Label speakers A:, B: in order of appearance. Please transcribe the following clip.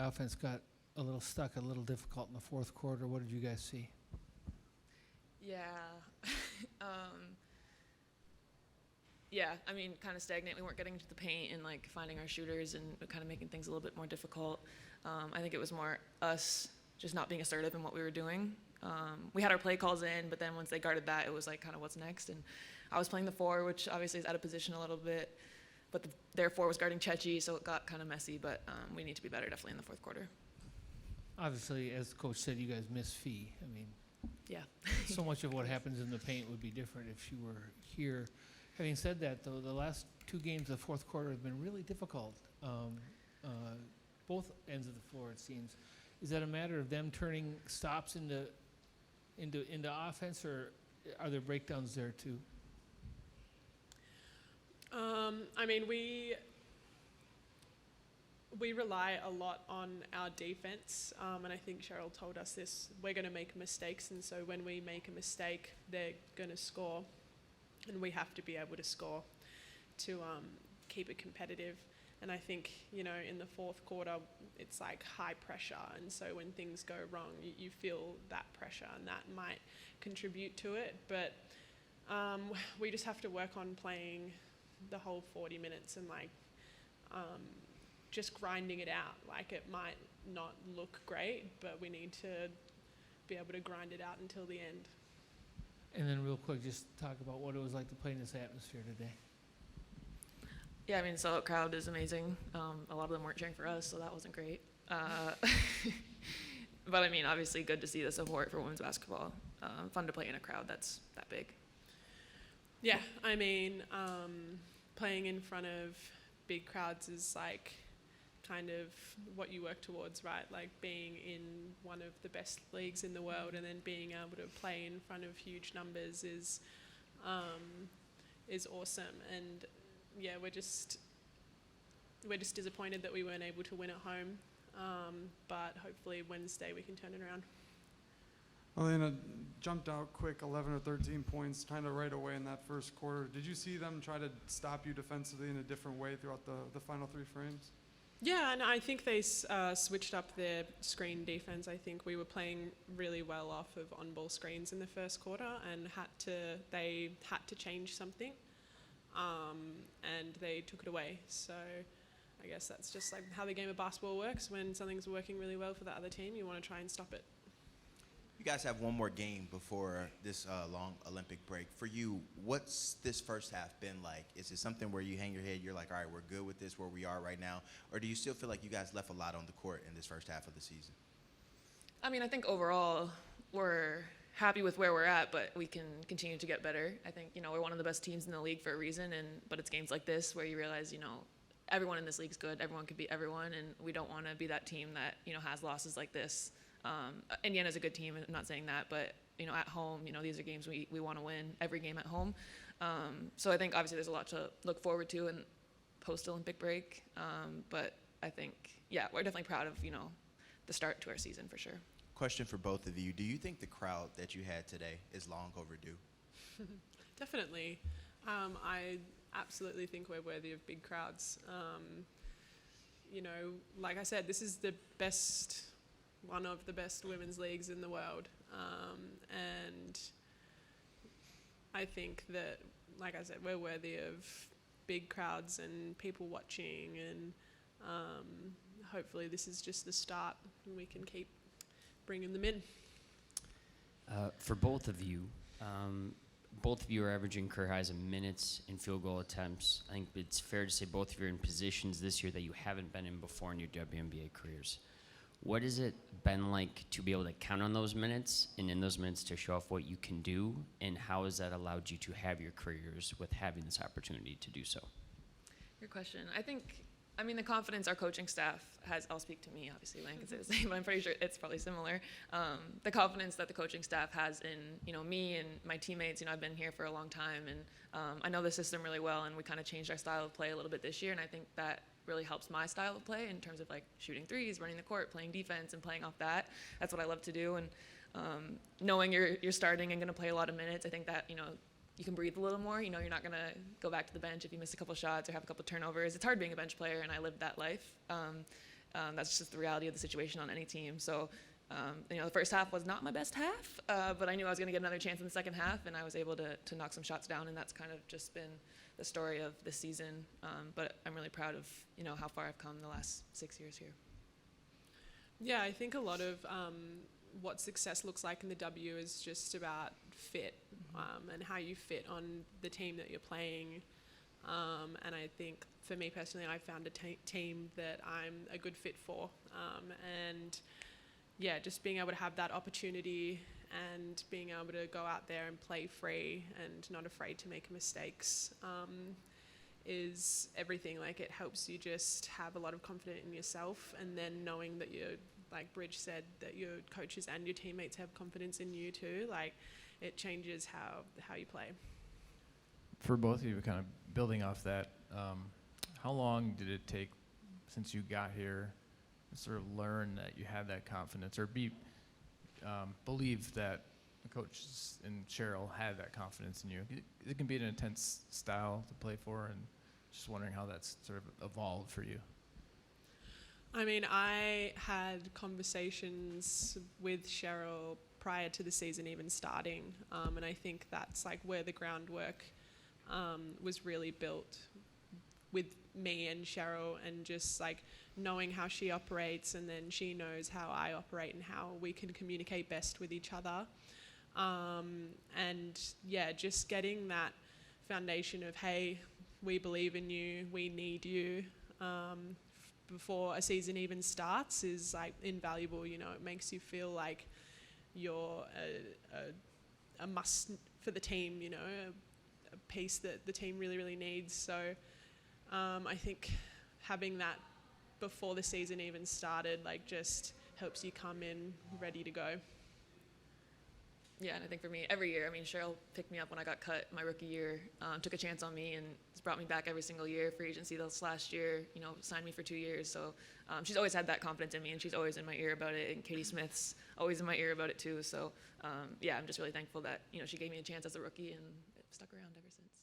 A: offense got a little stuck, a little difficult in the fourth quarter. What did you guys see?
B: Yeah. Yeah, I mean, kind of stagnant. We weren't getting into the paint and like finding our shooters and kind of making things a little bit more difficult. I think it was more us just not being assertive in what we were doing. We had our play calls in, but then once they guarded that, it was like kind of what's next. And I was playing the 4, which obviously is out of position a little bit, but their 4 was guarding Chechi, so it got kind of messy. But we need to be better definitely in the fourth quarter.
A: Obviously, as the coach said, you guys miss Fee. I mean,
B: yeah.
A: So much of what happens in the paint would be different if she were here. Having said that, though, the last 2 games of the fourth quarter have been really difficult. Both ends of the floor, it seems. Is that a matter of them turning stops into offense, or are there breakdowns there too?
C: I mean, we rely a lot on our defense, and I think Cheryl told us this. We're going to make mistakes, and so when we make a mistake, they're going to score, and we have to be able to score to keep it competitive. And I think, you know, in the fourth quarter, it's like high pressure, and so when things go wrong, you feel that pressure, and that might contribute to it. But we just have to work on playing the whole 40 minutes and like just grinding it out. Like, it might not look great, but we need to be able to grind it out until the end.
A: And then real quick, just talk about what it was like to play in this atmosphere today.
B: Yeah, I mean, sellout crowd is amazing. A lot of them weren't cheering for us, so that wasn't great. But I mean, obviously good to see the support for women's basketball. Fun to play in a crowd that's that big.
C: Yeah, I mean, playing in front of big crowds is like kind of what you work towards, right? Like being in one of the best leagues in the world and then being able to play in front of huge numbers is awesome. And yeah, we're just disappointed that we weren't able to win at home, but hopefully Wednesday we can turn it around.
D: Alanna jumped out quick, 11 or 13 points, kind of right away in that first quarter. Did you see them try to stop you defensively in a different way throughout the final 3 frames?
C: Yeah, and I think they switched up their screen defense. I think we were playing really well off of on-ball screens in the first quarter, and they had to change something, and they took it away. So I guess that's just like how the game of basketball works. When something's working really well for the other team, you want to try and stop it.
E: You guys have one more game before this long Olympic break. For you, what's this first half been like? Is it something where you hang your head, you're like, all right, we're good with this where we are right now? Or do you still feel like you guys left a lot on the court in this first half of the season?
B: I mean, I think overall we're happy with where we're at, but we can continue to get better. I think, you know, we're one of the best teams in the league for a reason, but it's games like this where you realize, you know, everyone in this league's good, everyone could beat everyone, and we don't want to be that team that, you know, has losses like this. Indiana's a good team, I'm not saying that, but, you know, at home, you know, these are games we want to win, every game at home. So I think obviously there's a lot to look forward to in post-Olympic break, but I think, yeah, we're definitely proud of, you know, the start to our season for sure.
E: Question for both of you. Do you think the crowd that you had today is long overdue?
C: Definitely. I absolutely think we're worthy of big crowds. You know, like I said, this is one of the best women's leagues in the world. And I think that, like I said, we're worthy of big crowds and people watching, and hopefully this is just the start and we can keep bringing them in.
F: For both of you are averaging career highs in minutes and field goal attempts. I think it's fair to say both of you are in positions this year that you haven't been in before in your WNBA careers. What has it been like to be able to count on those minutes and in those minutes to show off what you can do, and how has that allowed you to have your careers with having this opportunity to do so?
B: Good question. I mean, the confidence our coaching staff has, I'll speak to me, obviously, Lynn can say the same, but I'm pretty sure it's probably similar. The confidence that the coaching staff has in, you know, me and my teammates. You know, I've been here for a long time, and I know the system really well, and we kind of changed our style of play a little bit this year, and I think that really helps my style of play in terms of like shooting threes, running the court, playing defense, and playing off that. That's what I love to do, and knowing you're starting and going to play a lot of minutes, I think that, you know, you can breathe a little more. You know, you're not going to go back to the bench if you miss a couple shots or have a couple turnovers. It's hard being a bench player, and I lived that life. That's just the reality of the situation on any team. So, the first half was not my best half, but I knew I was going to get another chance in the second half, and I was able to knock some shots down, and that's kind of just been the story of this season. But I'm really proud of, how far I've come the last 6 years here.
C: Yeah, I think a lot of what success looks like in the W is just about fit, and how you fit on the team that you're playing. And I think for me personally, I found a team that I'm a good fit for. And yeah, just being able to have that opportunity and being able to go out there and play free and not afraid to make mistakes is everything. Like, it helps you just have a lot of confidence in yourself, and then knowing that you're, like Bridge said, that your coaches and your teammates have confidence in you too. Like, it changes how you play.
G: For both of you, kind of building off that, how long did it take since you got here to sort of learn that you have that confidence, or believe that the coaches and Cheryl had that confidence in you? It can be an intense style to play for, and just wondering how that's sort of evolved for you.
C: I mean, I had conversations with Cheryl prior to the season even starting, and I think that's like where the groundwork was really built with me and Cheryl, and just like knowing how she operates, and then she knows how I operate and how we can communicate best with each other. And yeah, just getting that foundation of, hey, we believe in you, we need you, before a season even starts is like invaluable. It makes you feel like you're a must for the team, a piece that the team really, really needs. So I think having that before the season even started, like, just helps you come in ready to go.
B: Yeah, and I think for me, every year, Cheryl picked me up when I got cut my rookie year, took a chance on me, and has brought me back every single year. Free agency this last year, signed me for 2 years. So she's always had that confidence in me, and she's always in my ear about it. And Katie Smith's always in my ear about it too. So yeah, I'm just really thankful that she gave me a chance as a rookie, and it stuck around ever since.